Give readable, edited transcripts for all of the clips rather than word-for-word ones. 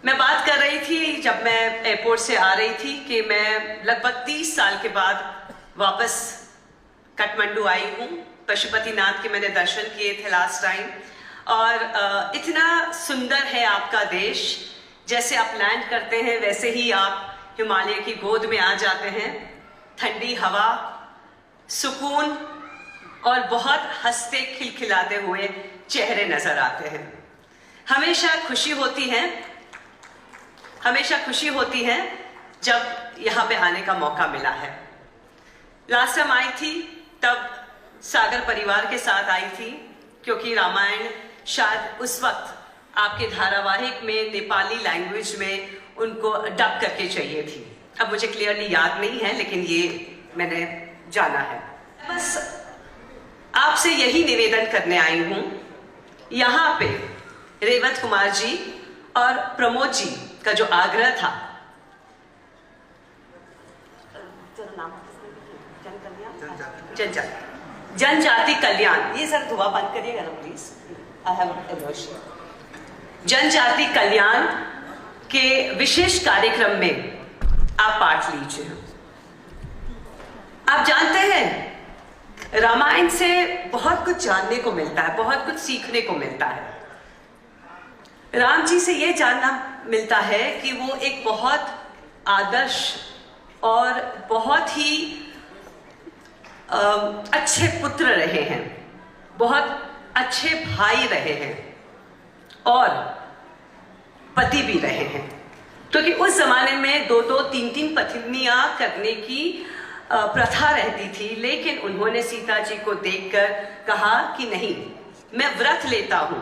मैं बात कर रही थी जब मैं एयरपोर्ट से आ रही थी कि मैं लगभग 30 साल के बाद वापस काठमांडू आई हूँ। पशुपतिनाथ के मैंने दर्शन किए थे लास्ट टाइम, और इतना सुंदर है आपका देश। जैसे आप लैंड करते हैं वैसे ही आप हिमालय की गोद में आ जाते हैं। ठंडी हवा, सुकून और बहुत हंसते खिलखिलाते हुए चेहरे नजर आते हैं। हमेशा खुशी होती है जब यहाँ पे आने का मौका मिला है। लास्ट टाइम आई थी तब सागर परिवार के साथ आई थी, क्योंकि रामायण शायद उस वक्त आपके धारावाहिक में नेपाली लैंग्वेज में उनको डब करके चाहिए थी। अब मुझे क्लियरली याद नहीं है, लेकिन ये मैंने जाना है। बस आपसे यही निवेदन करने आई हूँ। यहाँ पे रेवत कुमार जी और प्रमोद जी का जो आग्रह था, जनजाति कल्याण, ये सर धुआं बंद करिएगा ना प्लीज, आई हैव एलर्जी। जनजाति कल्याण के विशेष कार्यक्रम में आप पार्ट लीजिए। आप जानते हैं रामायण से बहुत कुछ जानने को मिलता है, बहुत कुछ सीखने को मिलता है। राम जी से यह जानना मिलता है कि वो एक बहुत आदर्श और बहुत ही अच्छे पुत्र रहे हैं, बहुत अच्छे भाई रहे हैं और पति भी रहे हैं। क्योंकि उस जमाने में दो तीन तीन पत्नियां करने की प्रथा रहती थी, लेकिन उन्होंने सीता जी को देखकर कहा कि नहीं, मैं व्रत लेता हूं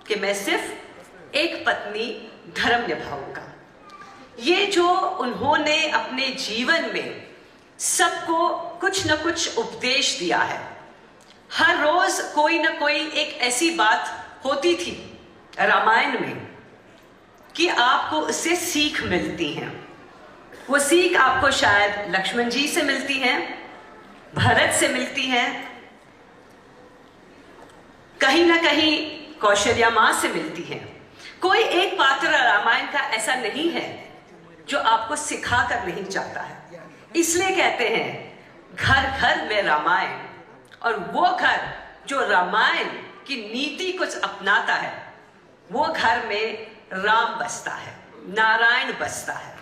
कि मैं सिर्फ एक पत्नी धर्म निभाऊंगा। ये जो उन्होंने अपने जीवन में सबको कुछ न कुछ उपदेश दिया है। हर रोज कोई न कोई एक ऐसी बात होती थी रामायण में कि आपको उससे सीख मिलती है। वो सीख आपको शायद लक्ष्मण जी से मिलती है, भरत से मिलती है, कहीं ना कहीं कौशल्या मां से मिलती है। कोई एक पात्र रामायण का ऐसा नहीं है जो आपको सिखा कर नहीं जाता है। इसलिए कहते हैं घर घर में रामायण, और वो घर जो रामायण की नीति कुछ अपनाता है, वो घर में राम बसता है, नारायण बसता है।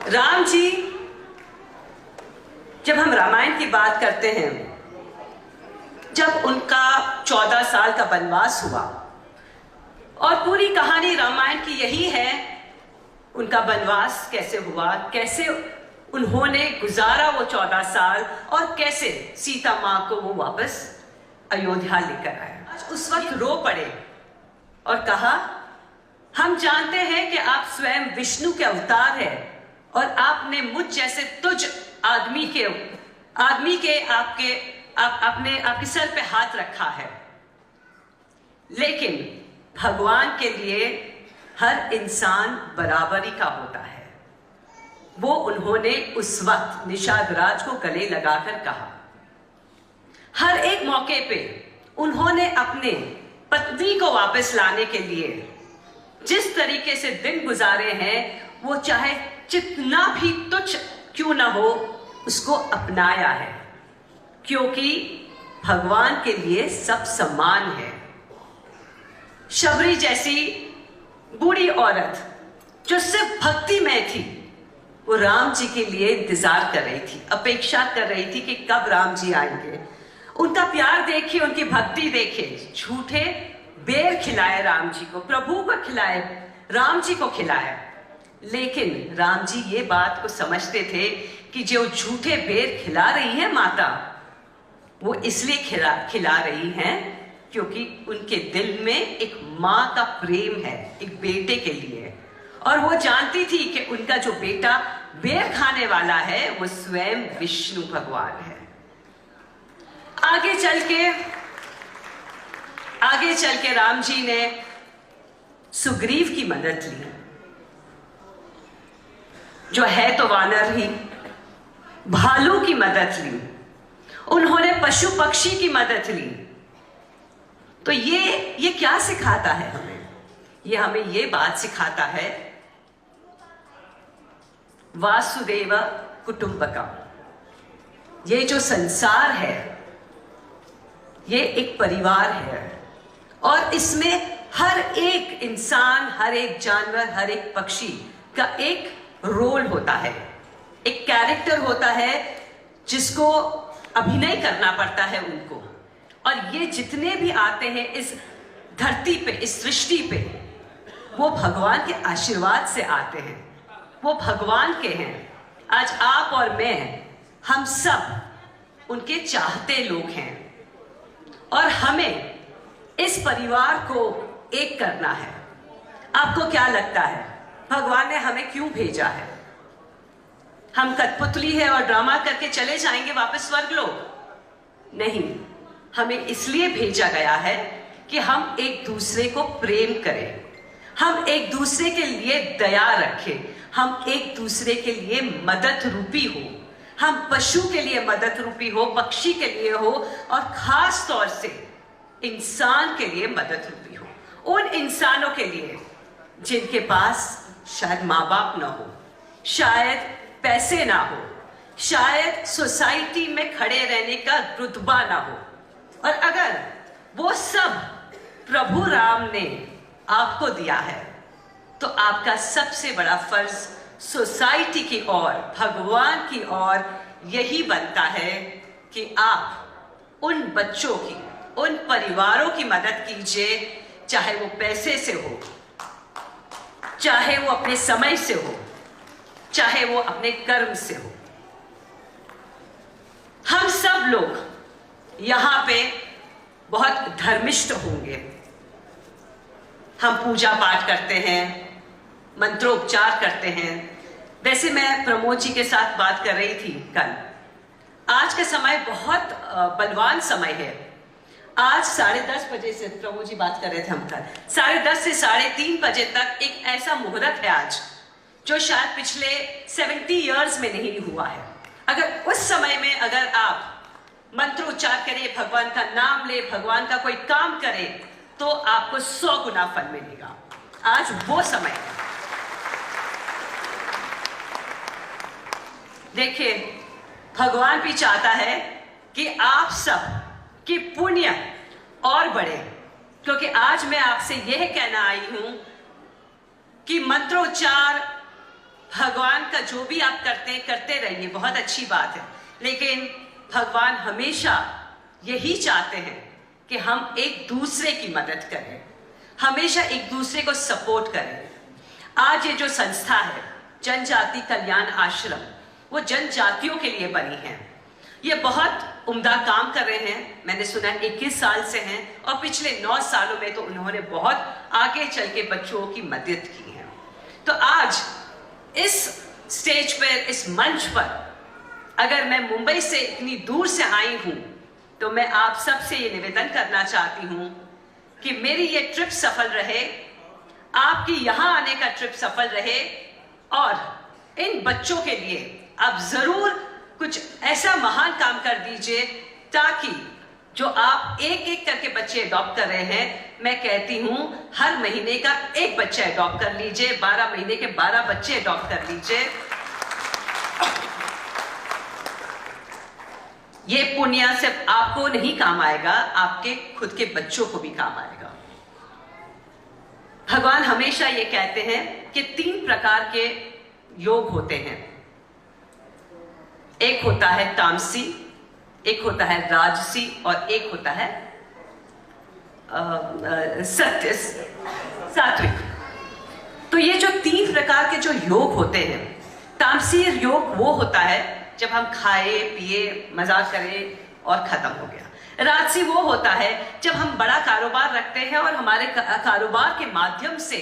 राम जी, जब हम रामायण की बात करते हैं, जब उनका 14 साल का वनवास हुआ, और पूरी कहानी रामायण की यही है, उनका वनवास कैसे हुआ, कैसे उन्होंने गुजारा वो 14 साल, और कैसे सीता मां को वो वापस अयोध्या लेकर आया। उस वक्त रो पड़े और कहा, हम जानते हैं कि आप स्वयं विष्णु के अवतार हैं और आपने मुझ जैसे तुझ आदमी के आपके सर पे हाथ रखा है, लेकिन भगवान के लिए हर इंसान बराबरी का होता है। वो उन्होंने उस वक्त निषाद राज को गले लगाकर कहा। हर एक मौके पे उन्होंने अपने पत्नी को वापस लाने के लिए जिस तरीके से दिन गुजारे हैं, वो चाहे जितना भी तुच्छ क्यों ना हो, उसको अपनाया है, क्योंकि भगवान के लिए सब समान है। शबरी जैसी बूढ़ी औरत जो सिर्फ भक्ति में थी, वो राम जी के लिए इंतजार कर रही थी, अपेक्षा कर रही थी कि कब राम जी आएंगे। उनका प्यार देखिए, उनकी भक्ति देखिए। झूठे बेर खिलाए राम जी को, प्रभु को खिलाए, राम जी को खिलाए, लेकिन राम जी ये बात को समझते थे कि जो झूठे बेर खिला रही है माता, वो इसलिए खिला रही हैं क्योंकि उनके दिल में एक माँ का प्रेम है, एक बेटे के लिए। और वो जानती थी कि उनका जो बेटा बेर खाने वाला है, वो स्वयं विष्णु भगवान है। आगे चल के राम जी ने सुग्रीव की मदद ली, जो है तो वानर ही, भालू की मदद ली, उन्होंने पशु पक्षी की मदद ली। तो ये क्या सिखाता है हमें? ये हमें ये बात सिखाता है, वासुदेव कुटुंबकम। ये जो संसार है ये एक परिवार है और इसमें हर एक इंसान, हर एक जानवर, हर एक पक्षी का एक रोल होता है, एक कैरेक्टर होता है जिसको अभिनय करना पड़ता है उनको। और ये जितने भी आते हैं इस धरती पे, इस सृष्टि पे, वो भगवान के आशीर्वाद से आते हैं, वो भगवान के हैं। आज आप और मैं, हम सब उनके चाहते लोग हैं और हमें इस परिवार को एक करना है। आपको क्या लगता है भगवान ने हमें क्यों भेजा है? हम कठपुतली है और ड्रामा करके चले जाएंगे वापस स्वर्गलोक? नहीं, हमें इसलिए भेजा गया है कि हम एक दूसरे को प्रेम करें, हम एक दूसरे के लिए दया रखें, हम एक दूसरे के लिए मदद रूपी हो, हम पशु के लिए मदद रूपी हो, पक्षी के लिए हो और खास तौर से इंसान के लिए मदद रूपी हो। उन इंसानों के लिए जिनके पास शायद माँ बाप ना हो, शायद पैसे ना हो, शायद सोसाइटी में खड़े रहने का रुतबा ना हो। और अगर वो सब प्रभु राम ने आपको दिया है तो आपका सबसे बड़ा फर्ज सोसाइटी की ओर, भगवान की ओर यही बनता है कि आप उन बच्चों की, उन परिवारों की मदद कीजिए, चाहे वो पैसे से हो, चाहे वो अपने समय से हो, चाहे वो अपने कर्म से हो। हम सब लोग यहाँ पे बहुत धर्मिष्ठ होंगे, हम पूजा पाठ करते हैं, मंत्रोपचार करते हैं। वैसे मैं प्रमोद जी के साथ बात कर रही थी कल। आज का समय बहुत बलवान समय है। आज 10:30 बजे से, प्रभु जी बात कर रहे थे हम कल, 10:30 से 3:30 बजे तक एक ऐसा मुहूर्त है आज जो शायद पिछले 70 इयर्स में नहीं हुआ है। अगर उस समय में अगर आप मंत्रोच्चार करें, भगवान का नाम ले, भगवान का कोई काम करें, तो आपको 100 गुना फल मिलेगा। आज वो समय है। देखिए, भगवान भी चाहता है कि आप सब की पुण्य और बढ़े, क्योंकि आज मैं आपसे यह कहना आई हूं कि मंत्रोच्चार, भगवान का जो भी आप करते रहिए, बहुत अच्छी बात है, लेकिन भगवान हमेशा यही चाहते हैं कि हम एक दूसरे की मदद करें, हमेशा एक दूसरे को सपोर्ट करें। आज ये जो संस्था है जनजाति कल्याण आश्रम, वो जनजातियों के लिए बनी है। ये बहुत उम्दा काम कर रहे हैं। मैंने सुना 21 साल से हैं और पिछले 9 सालों में तो उन्होंने बहुत आगे चल के बच्चों की मदद की है। तो आज इस स्टेज पर, इस मंच पर, अगर मैं मुंबई से इतनी दूर से आई हूं तो मैं आप सबसे ये निवेदन करना चाहती हूं कि मेरी ये ट्रिप सफल रहे, आपकी यहां आने का ट्रिप सफल रहे और इन बच्चों के लिए आप जरूर कुछ ऐसा महान काम कर दीजिए ताकि जो आप एक एक करके बच्चे अडॉप्ट कर रहे हैं, मैं कहती हूं हर महीने का एक बच्चा अडॉप्ट कर लीजिए, 12 महीने के 12 बच्चे अडॉप्ट कर लीजिए। ये पुण्य सिर्फ आपको नहीं काम आएगा, आपके खुद के बच्चों को भी काम आएगा। भगवान हमेशा ये कहते हैं कि 3 प्रकार के योग होते हैं। एक होता है तामसी, एक होता है राजसी और एक होता है सात्विक। तो ये जो 3 प्रकार के जो योग होते हैं, तामसी योग वो होता है जब हम खाए पिए मजाक करें और खत्म हो गया। राजसी वो होता है जब हम बड़ा कारोबार रखते हैं और हमारे कारोबार के माध्यम से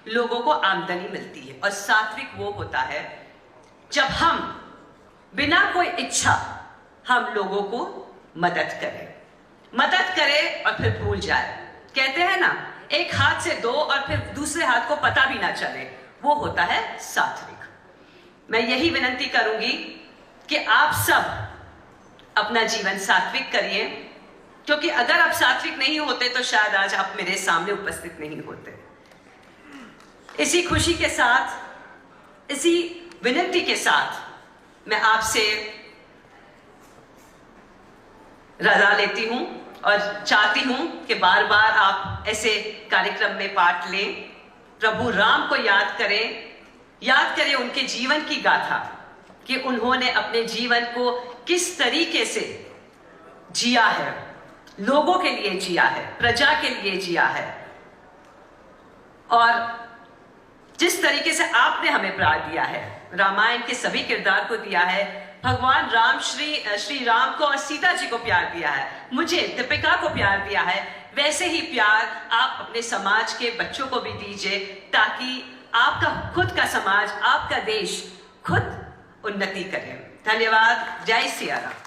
लोगों को आमदनी मिलती है। और सात्विक वो होता है जब हम बिना कोई इच्छा हम लोगों को मदद करें और फिर भूल जाए। कहते हैं ना, एक हाथ से 2 और फिर दूसरे हाथ को पता भी ना चले, वो होता है सात्विक। मैं यही विनती करूंगी कि आप सब अपना जीवन सात्विक करिए, क्योंकि अगर आप सात्विक नहीं होते तो शायद आज आप मेरे सामने उपस्थित नहीं होते। इसी खुशी के साथ, इसी विनती के साथ मैं आपसे रजा लेती हूं और चाहती हूं कि बार बार आप ऐसे कार्यक्रम में पार्ट लें। प्रभु राम को याद करें उनके जीवन की गाथा, कि उन्होंने अपने जीवन को किस तरीके से जिया है, लोगों के लिए जिया है, प्रजा के लिए जिया है, और जिस तरीके से आपने हमें प्यार दिया है, रामायण के सभी किरदार को दिया है, भगवान राम श्री राम को और सीता जी को प्यार दिया है, मुझे दीपिका को प्यार दिया है, वैसे ही प्यार आप अपने समाज के बच्चों को भी दीजिए, ताकि आपका खुद का समाज, आपका देश खुद उन्नति करे। धन्यवाद। जय सिया राम।